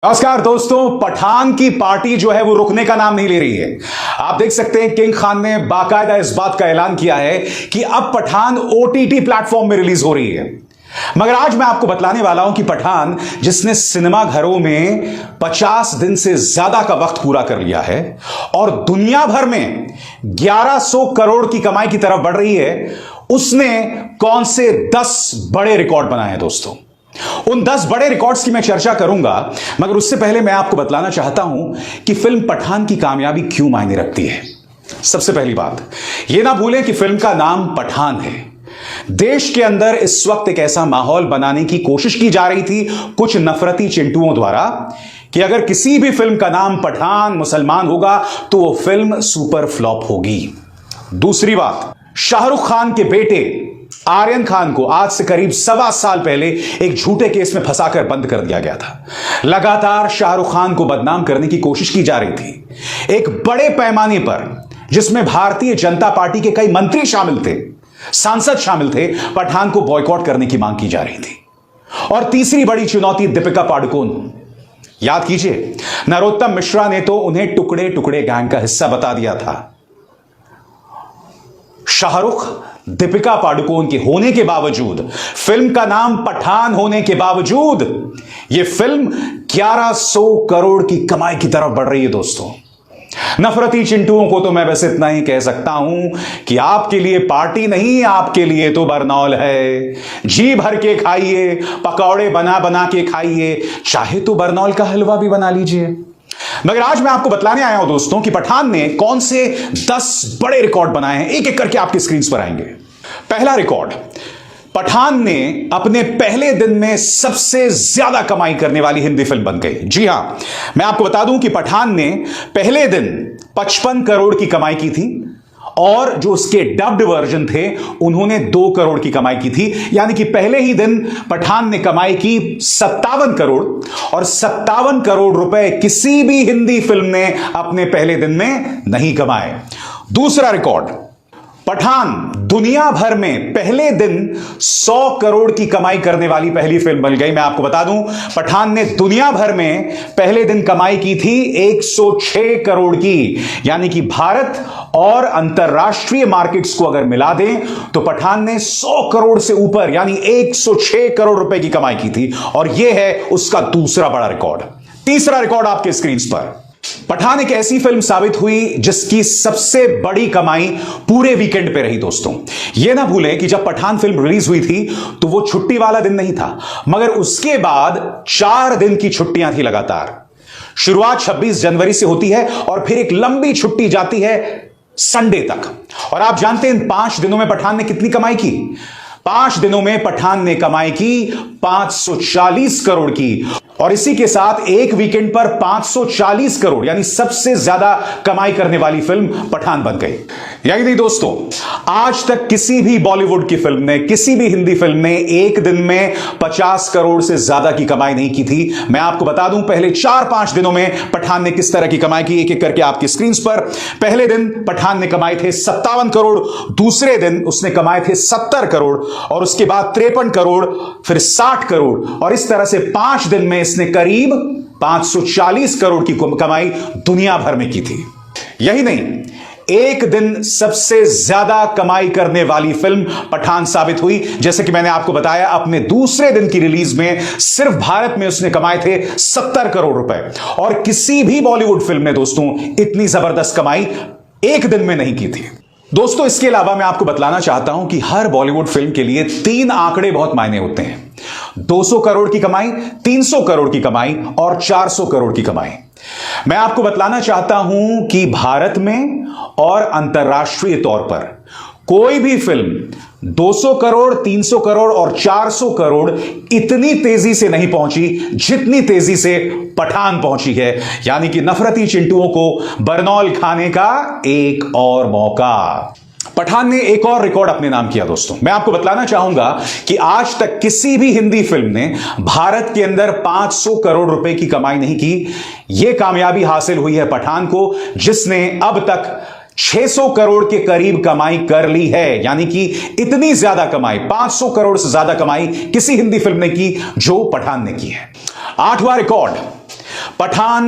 नमस्कार दोस्तों, पठान की पार्टी जो है वो रुकने का नाम नहीं ले रही है। आप देख सकते हैं किंग खान ने बाकायदा इस बात का ऐलान किया है कि अब पठान ओटीटी प्लेटफॉर्म में रिलीज हो रही है। मगर आज मैं आपको बतलाने वाला हूं कि पठान, जिसने सिनेमा घरों में 50 दिन से ज्यादा का वक्त पूरा कर लिया है और दुनिया भर में 1100 करोड़ की कमाई की तरफ बढ़ रही है, उसने कौन से 10 बड़े रिकॉर्ड बनाए हैं दोस्तों। उन 10 बड़े रिकॉर्ड्स की मैं चर्चा करूंगा, मगर उससे पहले मैं आपको बतलाना चाहता हूं कि फिल्म पठान की कामयाबी क्यों मायने रखती है। सबसे पहली बात, यह ना भूलें कि फिल्म का नाम पठान है। देश के अंदर इस वक्त एक ऐसा माहौल बनाने की कोशिश की जा रही थी कुछ नफरती चिंटुओं द्वारा कि अगर किसी भी फिल्म का नाम पठान मुसलमान होगा तो वो फिल्म सुपर फ्लॉप होगी। दूसरी बात, शाहरुख खान के बेटे आर्यन खान को आज से करीब 1.25 साल पहले एक झूठे केस में फंसाकर बंद कर दिया गया था। लगातार शाहरुख खान को बदनाम करने की कोशिश की जा रही थी एक बड़े पैमाने पर, जिसमें भारतीय जनता पार्टी के कई मंत्री शामिल थे, सांसद शामिल थे। पठान को बॉयकॉट करने की मांग की जा रही थी। और तीसरी बड़ी चुनौती, दीपिका पादुकोण। याद कीजिए, नरोत्तम मिश्रा ने तो उन्हें टुकड़े टुकड़े गैंग का हिस्सा बता दिया था। शाहरुख, दीपिका पादुकोण के होने के बावजूद, फिल्म का नाम पठान होने के बावजूद, यह फिल्म 1100 करोड़ की कमाई की तरफ बढ़ रही है दोस्तों। नफरती चिंटुओं को तो मैं बस इतना ही कह सकता हूं कि आपके लिए पार्टी नहीं, आपके लिए तो बरनौल है। जी भर के खाइए, पकौड़े बना बना के खाइए, चाहे तो बरनौल का हलवा भी बना लीजिए। मगर आज मैं आपको बतलाने आया हूं दोस्तों कि पठान ने कौन से 10 बड़े रिकॉर्ड बनाए हैं। एक एक करके आपकी स्क्रीन पर आएंगे। पहला रिकॉर्ड, पठान ने अपने पहले दिन में सबसे ज्यादा कमाई करने वाली हिंदी फिल्म बन गई। जी हां, मैं आपको बता दूं कि पठान ने पहले दिन 55 करोड़ की कमाई की थी और जो उसके डब्ड वर्जन थे उन्होंने 2 करोड़ की कमाई की थी। यानी कि पहले ही दिन पठान ने कमाई की 57 करोड़, और 57 करोड़ रुपए किसी भी हिंदी फिल्म ने अपने पहले दिन में नहीं कमाए। दूसरा रिकॉर्ड, पठान दुनिया भर में पहले दिन 100 करोड़ की कमाई करने वाली पहली फिल्म बन गई। मैं आपको बता दूं, पठान ने दुनिया भर में पहले दिन कमाई की थी 106 करोड़ की। यानी कि भारत और अंतरराष्ट्रीय मार्केट्स को अगर मिला दें तो पठान ने 100 करोड़ से ऊपर यानी 106 करोड़ रुपए की कमाई की थी, और यह है उसका दूसरा बड़ा रिकॉर्ड। तीसरा रिकॉर्ड आपके स्क्रीन पर, पठान एक ऐसी फिल्म साबित हुई जिसकी सबसे बड़ी कमाई पूरे वीकेंड पे रही दोस्तों। यह ना भूलें कि जब पठान फिल्म रिलीज हुई थी तो वो छुट्टी वाला दिन नहीं था, मगर उसके बाद 4 दिन की छुट्टियां थी लगातार। शुरुआत 26 जनवरी से होती है और फिर एक लंबी छुट्टी जाती है संडे तक। और आप जानते हैं इन 5 दिनों में पठान ने कितनी कमाई की? 5 दिनों में पठान ने कमाई की 540 करोड़ की, और इसी के साथ एक वीकेंड पर 540 करोड़ यानी सबसे ज्यादा कमाई करने वाली फिल्म पठान बन गई। यही नहीं दोस्तों, आज तक किसी भी बॉलीवुड की फिल्म ने, किसी भी हिंदी फिल्म ने एक दिन में 50 करोड़ से ज्यादा की कमाई नहीं की थी। मैं आपको बता दूं, पहले 4-5 दिनों में पठान ने किस तरह की कमाई की, एक एक करके आपकी स्क्रीन पर। पहले दिन पठान ने कमाए थे 57 करोड़, दूसरे दिन उसने कमाए थे 70 करोड़, और उसके बाद 53 करोड़, फिर 60 करोड़, और इस तरह से 5 दिन में इसने करीब 540 करोड़ की कमाई दुनिया भर में की थी। यही नहीं, एक दिन सबसे ज्यादा कमाई करने वाली फिल्म पठान साबित हुई। जैसे कि मैंने आपको बताया, अपने दूसरे दिन की रिलीज में सिर्फ भारत में उसने कमाए थे 70 करोड़ रुपए, और किसी भी बॉलीवुड फिल्म ने दोस्तों इतनी जबरदस्त कमाई एक दिन में नहीं की थी। दोस्तों, इसके अलावा मैं आपको बतलाना चाहता हूं कि हर बॉलीवुड फिल्म के लिए 3 आंकड़े बहुत मायने होते हैं। 200 करोड़ की कमाई, 300 करोड़ की कमाई और 400 करोड़ की कमाई। मैं आपको बतलाना चाहता हूं कि भारत में और अंतरराष्ट्रीय तौर पर कोई भी फिल्म 200 करोड़, 300 करोड़ और 400 करोड़ इतनी तेजी से नहीं पहुंची जितनी तेजी से पठान पहुंची है। यानी कि नफरती चिंटुओं को बरनौल खाने का एक और मौका। पठान ने एक और रिकॉर्ड अपने नाम किया दोस्तों। मैं आपको बतलाना चाहूंगा कि आज तक किसी भी हिंदी फिल्म ने भारत के अंदर 500 करोड़ रुपए की कमाई नहीं की। यह कामयाबी हासिल हुई है पठान को, जिसने अब तक 600 करोड़ के करीब कमाई कर ली है। यानी कि इतनी ज्यादा कमाई, 500 करोड़ से ज्यादा कमाई किसी हिंदी फिल्म ने की जो पठान ने की है। 8वां रिकॉर्ड, पठान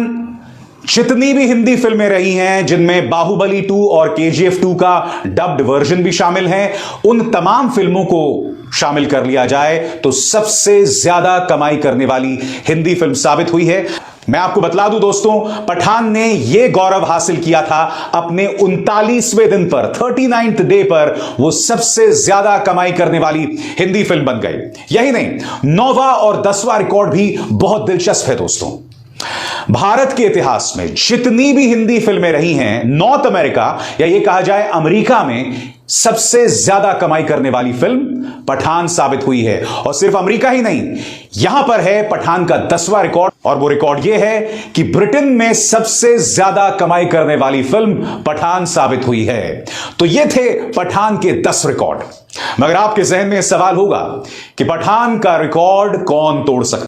जितनी भी हिंदी फिल्में रही हैं जिनमें बाहुबली 2 और केजीएफ 2 का डब्ड वर्जन भी शामिल है, उन तमाम फिल्मों को शामिल कर लिया जाए तो सबसे ज्यादा कमाई करने वाली हिंदी फिल्म साबित हुई है। मैं आपको बतला दूं दोस्तों, पठान ने यह गौरव हासिल किया था अपने 39वें दिन पर, 39th डे पर वो सबसे ज्यादा कमाई करने वाली हिंदी फिल्म बन गई। यही नहीं, 9वां और 10वां रिकॉर्ड भी बहुत दिलचस्प है दोस्तों। भारत के इतिहास में जितनी भी हिंदी फिल्में रही हैं, नॉर्थ अमेरिका या ये कहा जाए अमेरिका में सबसे ज्यादा कमाई करने वाली फिल्म पठान साबित हुई है। और सिर्फ अमेरिका ही नहीं, यहां पर है पठान का 10वां रिकॉर्ड, और वो रिकॉर्ड ये है कि ब्रिटेन में सबसे ज्यादा कमाई करने वाली फिल्म पठान साबित हुई है। तो ये थे पठान के 10 रिकॉर्ड। मगर आपके जहन में सवाल होगा कि पठान का रिकॉर्ड कौन तोड़ सकता है?